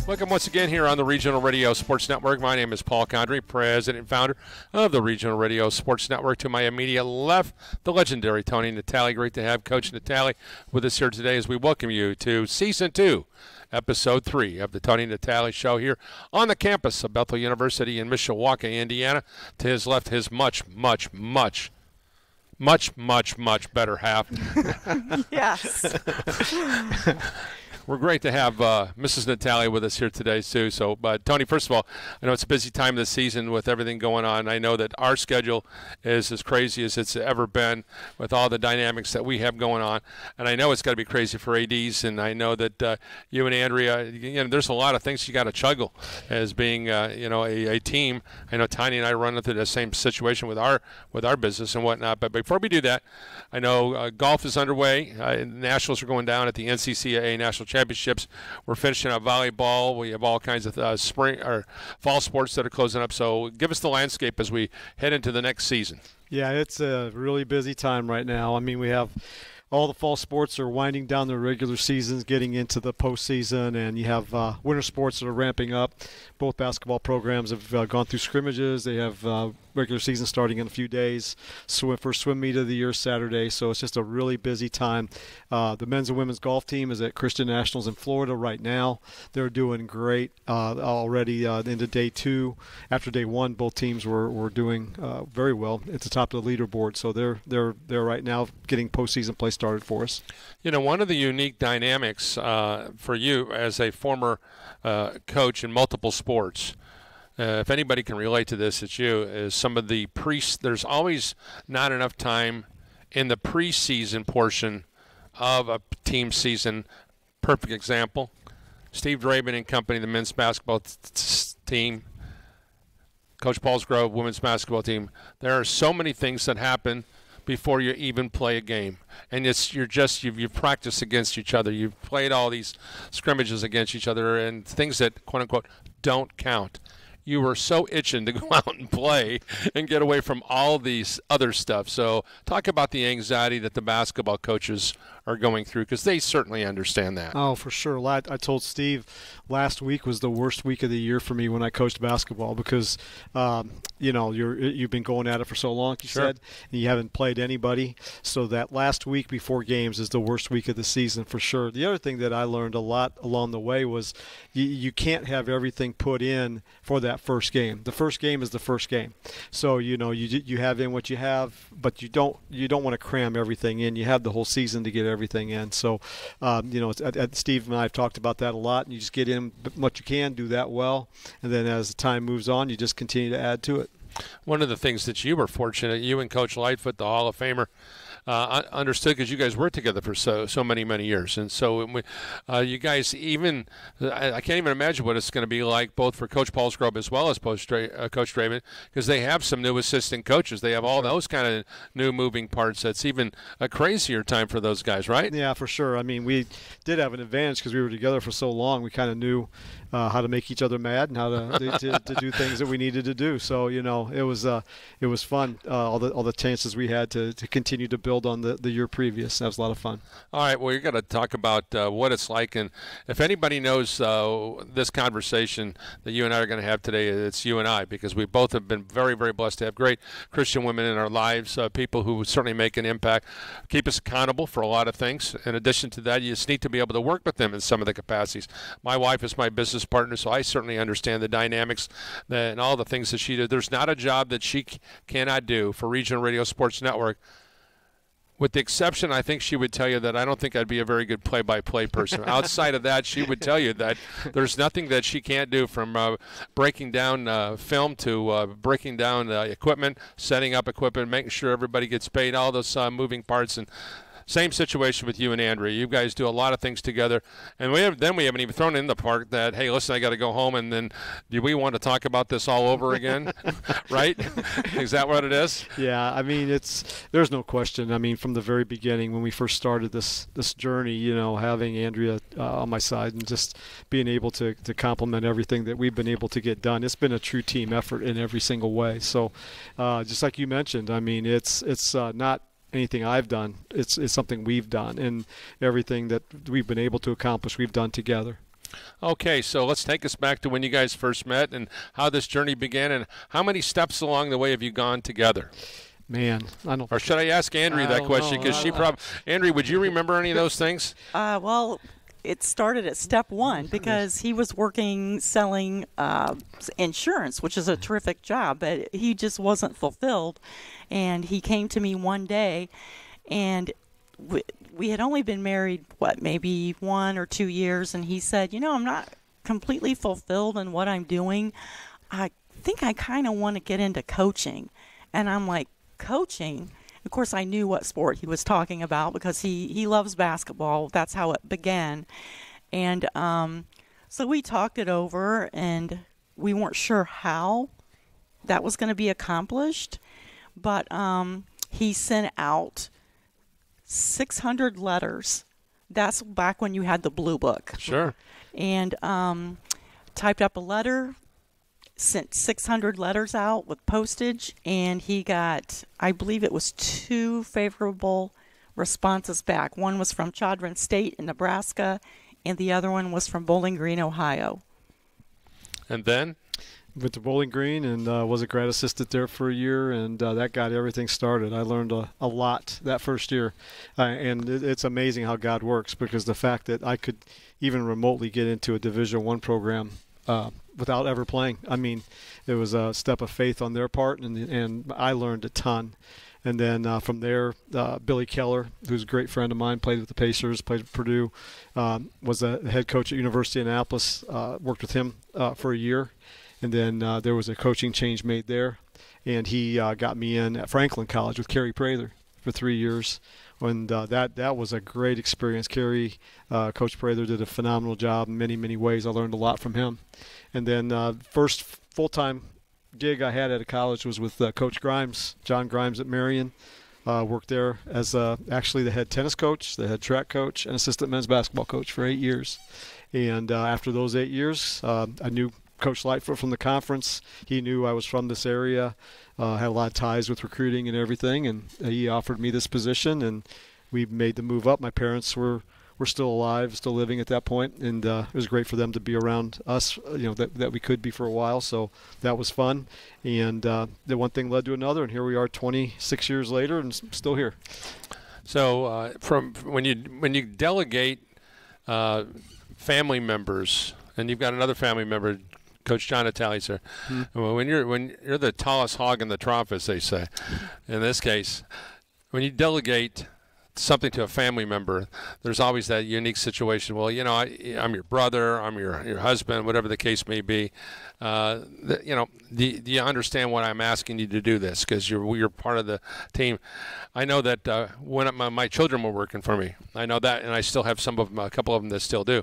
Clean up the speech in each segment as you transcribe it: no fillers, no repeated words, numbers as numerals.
Welcome once again here on the Regional Radio Sports Network. My name is Paul Condry, president and founder of the Regional Radio Sports Network. To my immediate left, the legendary Tony Natali. Great to have Coach Natali with us here today as we welcome you to Season 2, Episode 3 of the Tony Natali Show here on the campus of Bethel University in Mishawaka, Indiana. To his left, his much better half. Yes. We're great to have Mrs. Natali with us here today, too. So, Tony, first of all, I know it's a busy time of the season with everything going on. I know that our schedule is as crazy as it's ever been with all the dynamics that we have going on. And I know it's got to be crazy for ADs, and I know that you and Andrea, there's a lot of things you got to juggle as being, a team. I know Tiny and I run into the same situation with our business and whatnot. But before we do that, I know golf is underway. Nationals are going down at the NCCAA National Championships. We're finishing up volleyball. We have all kinds of spring or fall sports that are closing up. So give us the landscape as we head into the next season. Yeah, it's a really busy time right now. I mean, we have all the fall sports are winding down their regular seasons, getting into the postseason, and you have winter sports that are ramping up. Both basketball programs have gone through scrimmages. They have regular season starting in a few days. First swim meet of the year Saturday, so it's just a really busy time. The men's and women's golf team is at Christian Nationals in Florida right now. They're doing great already into day 2. After day 1, both teams were doing very well at the top of the leaderboard. So they're right now getting postseason play started for us. One of the unique dynamics for you as a former coach in multiple sports, if anybody can relate to this, it's you, is some of the there's always not enough time in the preseason portion of a team season. Perfect example, Steve Draven and company, the men's basketball team, Coach Paulsgrove women's basketball team. There are so many things that happen before you even play a game, and you've practiced against each other. You've played all these scrimmages against each other and things that quote unquote don't count. You were so itching to go out and play and get away from all these other stuff. So talk about the anxiety that the basketball coaches are going through, because they certainly understand that. Oh, for sure. I told Steve last week was the worst week of the year for me when I coached basketball, because you've been going at it for so long, you said, and you haven't played anybody. So that last week before games is the worst week of the season for sure. The other thing that I learned a lot along the way was you can't have everything put in for that first game. The first game is the first game. So you have in what you have, but you don't want to cram everything in. You have the whole season to get everything in. So Steve and I have talked about that a lot, and you just get in what you can, do that well, and then as the time moves on, you just continue to add to it. One of the things that you were fortunate, you and Coach Lightfoot, the Hall of Famer, understood, because you guys worked together for so many years. And so you guys, even I can't even imagine what it's going to be like both for Coach Paulsgrove as well as Coach Draven, because they have some new assistant coaches. They have all those kind of new moving parts. That's even a crazier time for those guys, right? Yeah, for sure. I mean, we did have an advantage because we were together for so long. We kind of knew how to make each other mad and how to do things that we needed to do. So it was fun. All the chances we had to continue to build on the year previous. That was a lot of fun. All right, well, you're going to talk about what it's like, and if anybody knows this conversation that you and I are going to have today, it's you and I, because we both have been very, very blessed to have great Christian women in our lives, people who certainly make an impact, keep us accountable for a lot of things. In addition to that, you just need to be able to work with them in some of the capacities. My wife is my business partner, so I certainly understand the dynamics and all the things that she does. There's not a job that she cannot do for Regional Radio Sports Network, with the exception, I think she would tell you that I don't think I'd be a very good play-by-play person. Outside of that, she would tell you that there's nothing that she can't do, from breaking down film to breaking down equipment, setting up equipment, making sure everybody gets paid, all those moving parts. And same situation with you and Andrea. You guys do a lot of things together. And we haven't even thrown in the part that, hey, listen, I got to go home, and then do we want to talk about this all over again? Right? Is that what it is? Yeah, I mean, there's no question. I mean, from the very beginning when we first started this journey, having Andrea on my side and just being able to complement everything that we've been able to get done, it's been a true team effort in every single way. So just like you mentioned, I mean, it's not anything I've done. It's something we've done, and everything that we've been able to accomplish, we've done together. Okay, so let's take us back to when you guys first met and how this journey began, and how many steps along the way have you gone together? Man, I don't. Or should I ask Andrea that question? Because she probably, Andrea, would you remember any of those things? Well, it started at step one because he was working selling insurance, which is a terrific job, but he just wasn't fulfilled. And he came to me one day, and we had only been married, maybe 1 or 2 years, and he said, I'm not completely fulfilled in what I'm doing. I think I kind of want to get into coaching. And I'm like, coaching? Of course, I knew what sport he was talking about because he loves basketball. That's how it began. And so we talked it over, and we weren't sure how that was going to be accomplished. But he sent out 600 letters. That's back when you had the blue book. Sure. And typed up a letter, sent 600 letters out with postage, and he got, I believe it was 2 favorable responses back. One was from Chadron State in Nebraska, and the other one was from Bowling Green, Ohio. And then? Went to Bowling Green and was a grad assistant there for a year, and that got everything started. I learned a lot that first year, and it's amazing how God works, because the fact that I could even remotely get into a Division I program without ever playing, I mean, it was a step of faith on their part, and I learned a ton. And then from there, Billy Keller, who's a great friend of mine, played with the Pacers, played at Purdue, was a head coach at University of Annapolis, worked with him for a year. And then there was a coaching change made there, and he got me in at Franklin College with Kerry Prather for 3 years. And that was a great experience. Kerry, Coach Prather, did a phenomenal job in many, many ways. I learned a lot from him. And then first full-time gig I had at a college was with Coach Grimes, John Grimes at Marion. Worked there as actually the head tennis coach, the head track coach, and assistant men's basketball coach for 8 years. And after those 8 years, I knew Coach Lightfoot from the conference. He knew I was from this area, had a lot of ties with recruiting and everything, and he offered me this position, and we made the move up. My parents were still alive, still living at that point, and it was great for them to be around us, that we could be for a while, so that was fun. And the one thing led to another, and here we are 26 years later and still here. So from when you delegate family members, and you've got another family member, Coach John Natali, sir. Mm-hmm. When you're the tallest hog in the trough, as they say, in this case, when you delegate something to a family member, there's always that unique situation. Well, I'm your brother, I'm your husband, whatever the case may be. Do you understand what I'm asking you to do this? Because you're part of the team. I know that when my children were working for me, I know that, and I still have a couple of them that still do.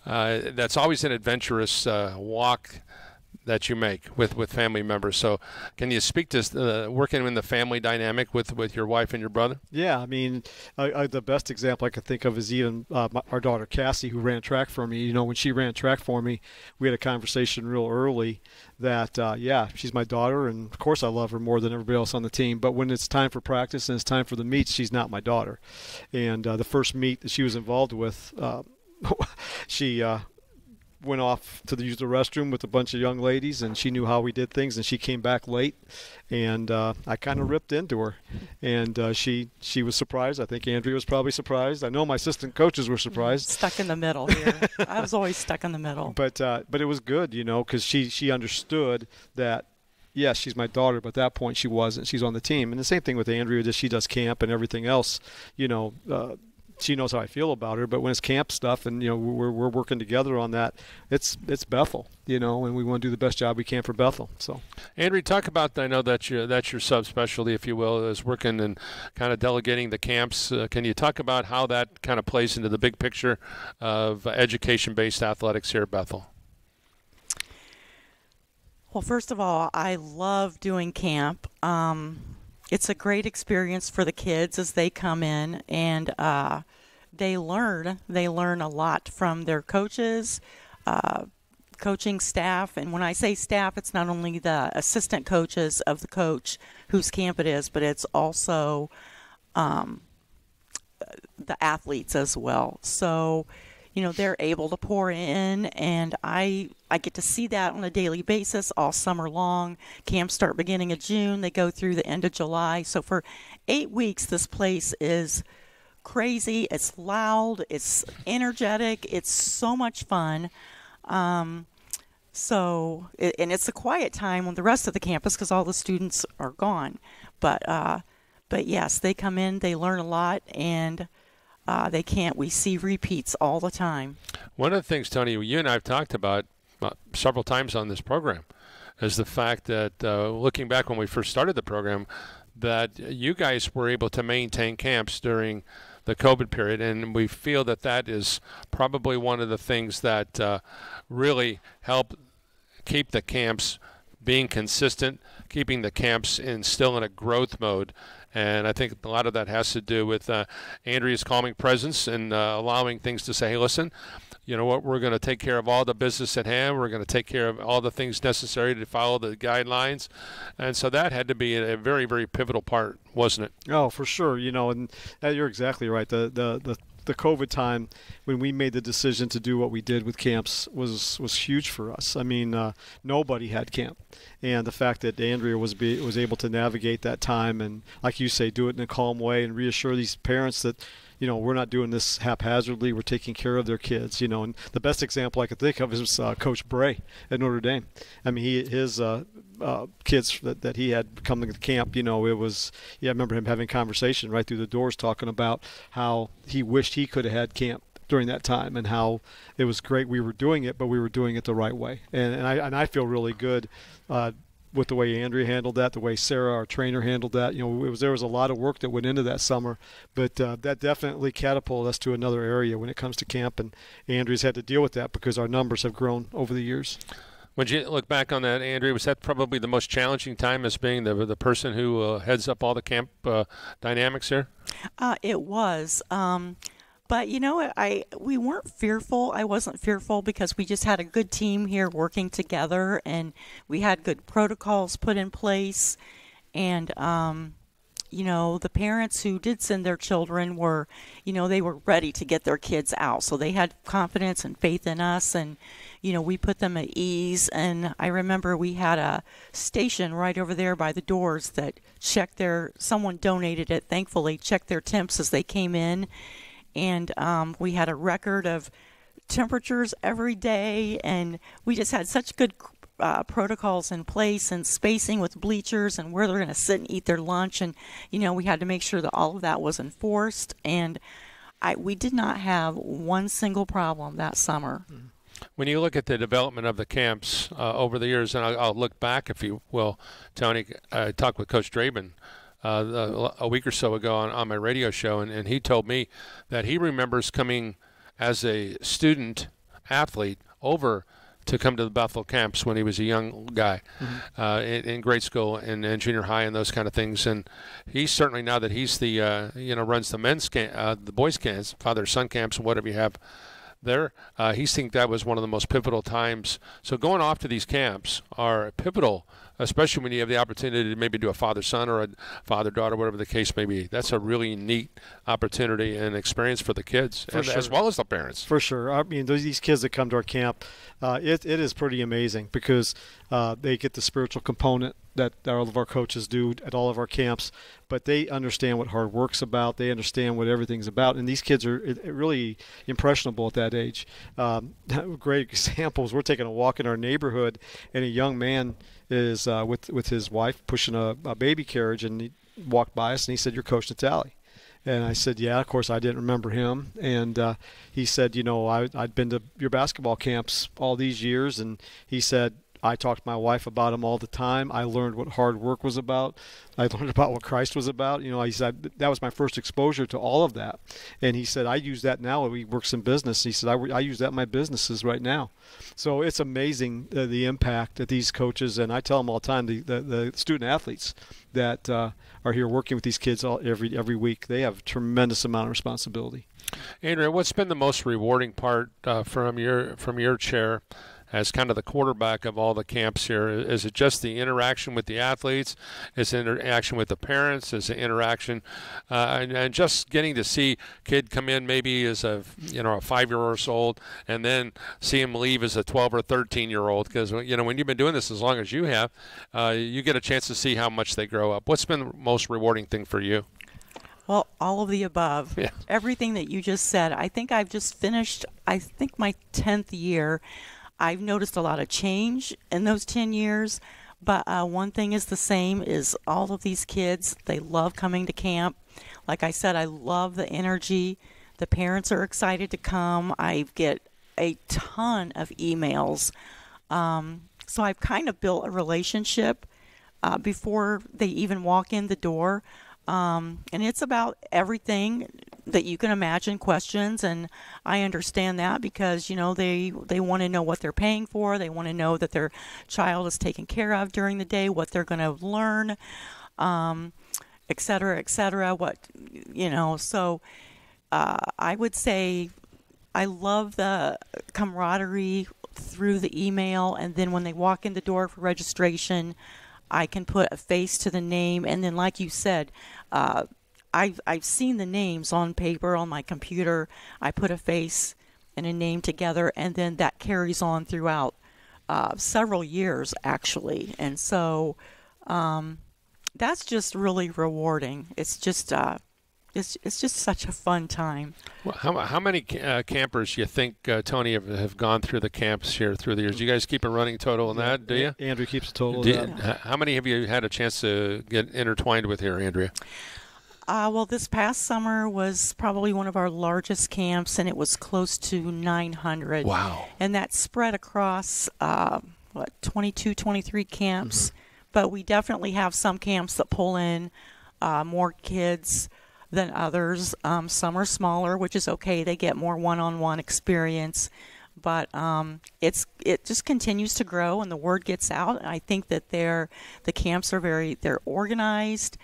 That's always an adventurous walk that you make with family members. So can you speak to working in the family dynamic with your wife and your brother? Yeah, I mean, the best example I could think of is even our daughter Cassie, who ran track for me. When she ran track for me, we had a conversation real early that, she's my daughter, and of course I love her more than everybody else on the team. But when it's time for practice and it's time for the meets, she's not my daughter. And the first meet that she was involved with, she went off to use the restroom with a bunch of young ladies, and she knew how we did things, and she came back late, and I kind of ripped into her, and she was surprised. I think Andrea was probably surprised. I know my assistant coaches were surprised. Stuck in the middle here. I was always stuck in the middle. But it was good, because she understood that, yes, she's my daughter, but at that point she wasn't. She's on the team. And the same thing with Andrea, she does camp and everything else, she knows how I feel about her, but when it's camp stuff and we're working together on that, it's Bethel, and we want to do the best job we can for Bethel. So, Andrea, talk about, I know that's your subspecialty, if you will, is working and kind of delegating the camps. Can you talk about how that kind of plays into the big picture of education-based athletics here at Bethel? Well, first of all, I love doing camp. It's a great experience for the kids as they come in, and they learn a lot from their coaches, coaching staff. And when I say staff, it's not only the assistant coaches of the coach whose camp it is, but it's also the athletes as well. So, they're able to pour in, and I get to see that on a daily basis all summer long. Camps start beginning of June. They go through the end of July. So for 8 weeks, this place is crazy. It's loud. It's energetic. It's so much fun. And it's a quiet time on the rest of the campus because all the students are gone. But yes, they come in, they learn a lot, and we see repeats all the time. One of the things, Tony, you and I have talked about several times on this program is the fact that looking back when we first started the program, that you guys were able to maintain camps during the COVID period, and we feel that that is probably one of the things that really helped keep the camps being consistent, keeping the camps still in a growth mode. And I think a lot of that has to do with Andrea's calming presence and allowing things to say, hey, listen, you know what, we're going to take care of all the business at hand. We're going to take care of all the things necessary to follow the guidelines. And so that had to be a very, very pivotal part, wasn't it? Oh, for sure. And you're exactly right. The COVID time when we made the decision to do what we did with camps was huge for us. I mean, nobody had camp, and the fact that Andrea was able to navigate that time and, like you say, do it in a calm way and reassure these parents that, we're not doing this haphazardly. We're taking care of their kids. And the best example I could think of is Coach Bray at Notre Dame. I mean, his kids that he had come to camp, I remember him having a conversation right through the doors talking about how he wished he could have had camp during that time and how it was great we were doing it, but we were doing it the right way. And I feel really good with the way Andrea handled that, the way Sarah, our trainer, handled that. There was a lot of work that went into that summer, but that definitely catapulted us to another area when it comes to camp, and Andrea's had to deal with that because our numbers have grown over the years. When you look back on that, Andrea, was that probably the most challenging time as being the person who heads up all the camp dynamics here? It was. But, we weren't fearful. I wasn't fearful because we just had a good team here working together, and we had good protocols put in place. And, the parents who did send their children were, they were ready to get their kids out. So they had confidence and faith in us, and, we put them at ease. And I remember we had a station right over there by the doors that someone donated it, thankfully, checked their temps as they came in. And we had a record of temperatures every day, and we just had such good protocols in place and spacing with bleachers and where they're going to sit and eat their lunch. And, we had to make sure that all of that was enforced. And we did not have one single problem that summer. When you look at the development of the camps over the years, and I'll look back, if you will, Tony, I talked with Coach Draben a week or so ago on my radio show, and he told me that he remembers coming as a student athlete over to come to the Bethel camps when he was a young guy in grade school and junior high and those kind of things. And he's certainly, now that he's the runs the men's camp, the boys camps, father-son camps, and whatever you have there, he thinks that was one of the most pivotal times. So going off to these camps are pivotal, especially when you have the opportunity to maybe do a father-son or a father-daughter, whatever the case may be. That's a really neat opportunity and experience for the kids, as well as the parents. For sure. I mean, these kids that come to our camp, it is pretty amazing because they get the spiritual component that all of our coaches do at all of our camps, but they understand what hard work's about. They understand what everything's about, and these kids are really impressionable at that age. Great examples. We're taking a walk in our neighborhood, and a young man is with his wife pushing a baby carriage, and he walked by us, and he said, "You're Coach Natali." And I said, yeah, of course, I didn't remember him. And he said, I'd been to your basketball camps all these years. And he said, I talked to my wife about him all the time. I learned what hard work was about. I learned about what Christ was about. He said, that was my first exposure to all of that. And he said, I use that now. He works in business. He said, I use that in my businesses right now. So it's amazing the impact that these coaches, and I tell them all the time, the student athletes that are here working with these kids every week, they have a tremendous amount of responsibility. Andrea, what's been the most rewarding part from your chair as kind of the quarterback of all the camps here? Is it just the interaction with the athletes? Is it interaction with the parents? Is it interaction and just getting to see kid come in maybe as a 5-year-old and then see him leave as a 12 or 13-year-old? Because when you've been doing this as long as you have, you get a chance to see how much they grow up. What's been the most rewarding thing for you? Well, all of the above. Yeah. Everything that you just said. I think I've just finished, my 10th year. I've noticed a lot of change in those 10 years. But one thing is the same, is all of these kids, they love coming to camp. Like I said, I love the energy. The parents are excited to come. I get a ton of emails. So I've kind of built a relationship before they even walk in the door. And it's about everything that you can imagine, questions, and I understand that because, they want to know what they're paying for. They want to know that their child is taken care of during the day, what they're going to learn, et cetera, so I would say I love the camaraderie through the email, and then when they walk in the door for registration, I can put a face to the name, and then like you said, I've seen the names on paper on my computer. I put a face and a name together, and then that carries on throughout several years, actually. And so that's just really rewarding. It's just such a fun time. Well, how many campers do you think, Tony, have gone through the camps here through the years? You guys keep a running total on that, do you? Andrew keeps a total of that. How many have you had a chance to get intertwined with here, Andrea? Well, this past summer was probably one of our largest camps, and it was close to 900. Wow. And that spread across, 22, 23 camps. Mm-hmm. But we definitely have some camps that pull in more kids than others. Some are smaller, which is okay. They get more one-on-one experience. But it just continues to grow, and the word gets out. And I think that the camps are they're organized.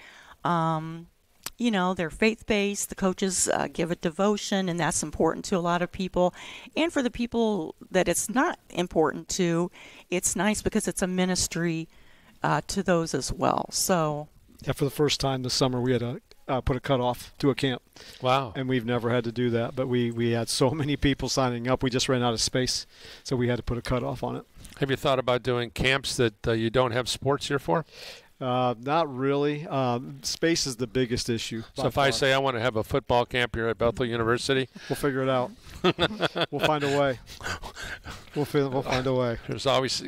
They're faith-based. The coaches give a devotion, and that's important to a lot of people. And for the people that it's not important to, it's nice because it's a ministry to those as well. So, yeah, for the first time this summer, we had to put a cutoff to a camp. Wow. And we've never had to do that, but we had so many people signing up. We just ran out of space, so we had to put a cutoff on it. Have you thought about doing camps that you don't have sports here for? Not really. Space is the biggest issue. So if I say I want to have a football camp here at Bethel University, we'll figure it out. We'll find a way. We'll find a way. There's always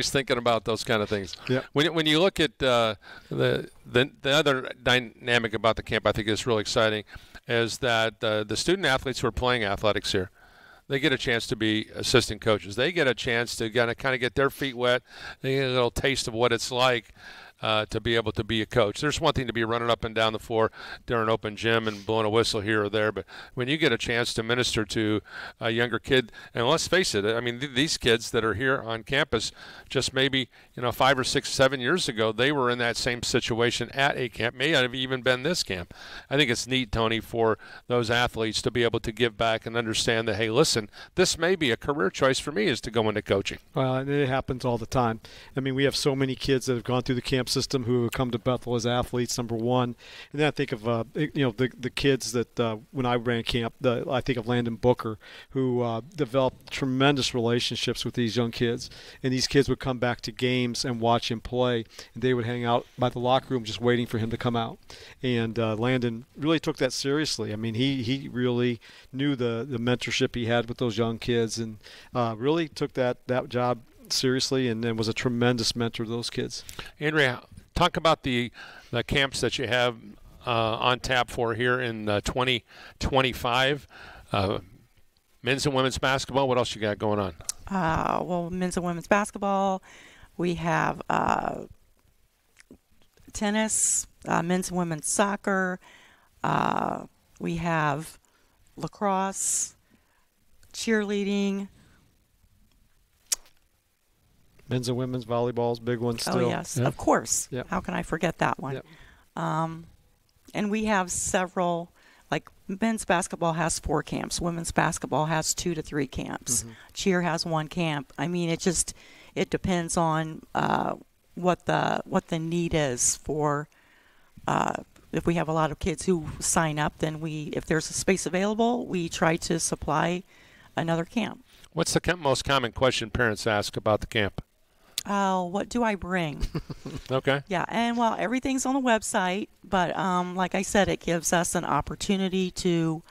thinking about those kind of things. Yeah. When you look at the other dynamic about the camp, I think is really exciting, is that the student athletes who are playing athletics here, they get a chance to be assistant coaches. They get a chance to kind of get their feet wet. They get a little taste of what it's like to be able to be a coach. There's one thing to be running up and down the floor during open gym and blowing a whistle here or there, but when you get a chance to minister to a younger kid, and let's face it, I mean, these kids that are here on campus, just maybe 5 or 6, 7 years ago, they were in that same situation at a camp, may not have even been this camp. I think it's neat, Tony, for those athletes to be able to give back and understand that, hey, listen, this may be a career choice for me is to go into coaching. Well, and it happens all the time. I mean, we have so many kids that have gone through the camp system who have come to Bethel as athletes, number one. And then I think of the kids that when I ran camp, I think of Landon Booker, who developed tremendous relationships with these young kids. And these kids would come back to games and watch him play, and they would hang out by the locker room just waiting for him to come out. And Landon really took that seriously. I mean, he really knew the mentorship he had with those young kids, and really took that job seriously, and then was a tremendous mentor to those kids. Andrea, talk about the camps that you have on tap for here in 2025. Men's and women's basketball. What else you got going on? Well, men's and women's basketball. We have tennis, men's and women's soccer. We have lacrosse, cheerleading. Men's and women's volleyball's big one still. Oh, yes, of course. Yep. How can I forget that one? Yep. And we have several, like men's basketball has 4 camps. Women's basketball has 2 to 3 camps. Cheer has 1 camp. I mean, it depends on what the need is for. If we have a lot of kids who sign up, then if there's a space available, we try to supply another camp. What's the most common question parents ask about the camp? What do I bring? Okay. Yeah, and well, everything's on the website, but like I said, it gives us an opportunity to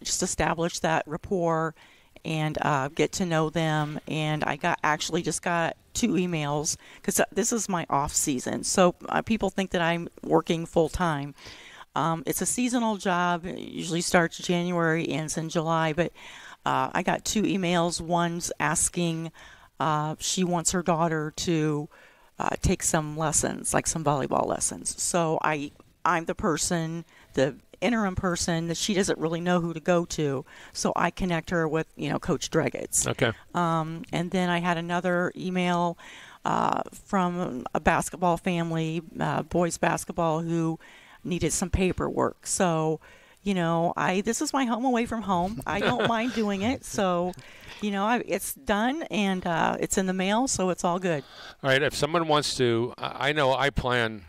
just establish that rapport and get to know them. And I actually just got 2 emails because this is my off season. So people think that I'm working full time. It's a seasonal job. It usually starts January, ends in July. But I got 2 emails. One's asking she wants her daughter to take some lessons, like some volleyball lessons. So I'm the person, the interim person that she doesn't really know who to go to. So I connect her with, Coach Dregetz. Okay. And then I had another email from a basketball family, boys basketball, who needed some paperwork. So, this is my home away from home. I don't mind doing it. So, it's done and it's in the mail, so it's all good. All right. If someone wants to, I know I plan,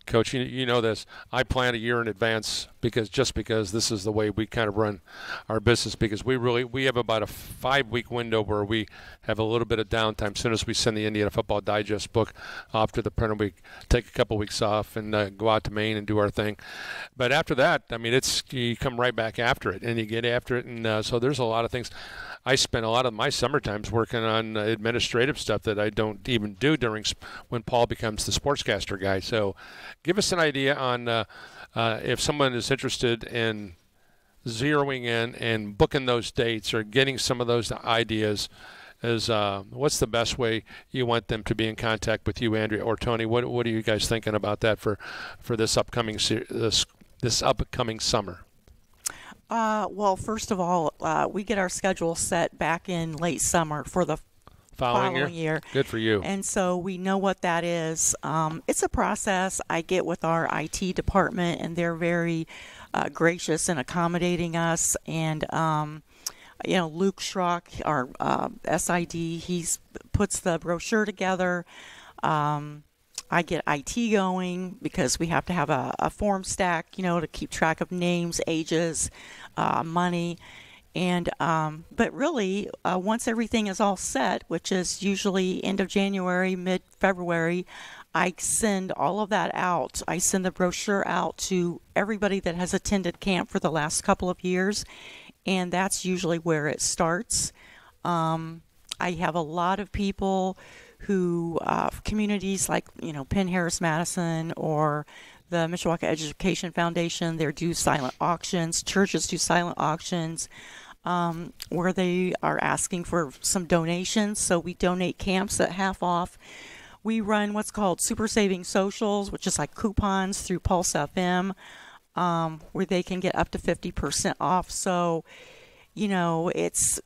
Coach, you know this, I plan a year in advance because this is the way we kind of run our business, because we have about a 5-week window where we have a little bit of downtime. As soon as we send the Indiana Football Digest book off to the printer, we take a couple weeks off and go out to Maine and do our thing. But after that, I mean, you come right back after it and you get after it. And so there's a lot of things. I spend a lot of my summer times working on administrative stuff that I don't even do when Paul becomes the sportscaster guy. So give us an idea on if someone is interested in zeroing in and booking those dates or getting some of those ideas. What's the best way you want them to be in contact with you, Andrea or Tony? What are you guys thinking about that for this upcoming this upcoming summer? Well, first of all, we get our schedule set back in late summer for the following year. Good for you. And so we know what that is. It's a process. I get with our IT department, and they're very gracious in accommodating us. And, Luke Schrock, our SID, he puts the brochure together. I get IT going because we have to have a form stack, to keep track of names, ages, money. And but really, once everything is all set, which is usually end of January, mid-February, I send all of that out. I send the brochure out to everybody that has attended camp for the last couple of years, and that's usually where it starts. I have a lot of people who communities like Penn Harris Madison or the Mishawaka Education Foundation, they do silent auctions. Churches do silent auctions where they are asking for some donations. So we donate camps at half off. We run what's called Super Saving Socials, which is like coupons through Pulse FM, where they can get up to 50% off. So, it's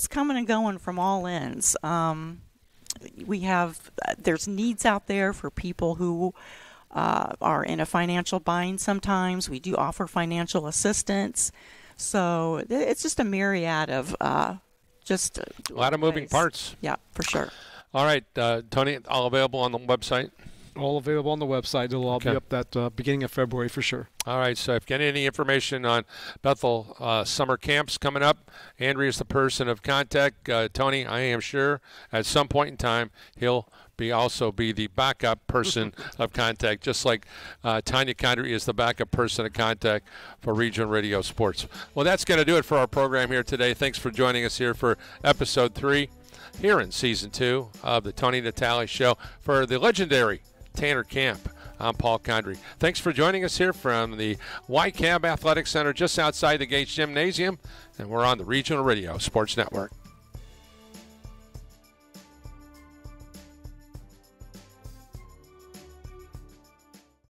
coming and going from all ends. There's needs out there for people who are in a financial bind sometimes. We do offer financial assistance. So it's just a myriad of a lot of moving parts. Yeah, for sure. All right, Tony, all available on the website? All available on the website. It'll all be up that beginning of February for sure. All right, so if you get any information on Bethel summer camps coming up, Andrea is the person of contact. Tony, I am sure at some point in time he'll also be the backup person of contact, just like Tanya Condry is the backup person of contact for Regional Radio Sports. Well, that's going to do it for our program here today. Thanks for joining us here for Episode 3 here in Season 2 of the Tony Natali Show for the legendary Tanner Camp. I'm Paul Condry. Thanks for joining us here from the YCAB Athletic Center just outside the Gates Gymnasium, and we're on the Regional Radio Sports Network.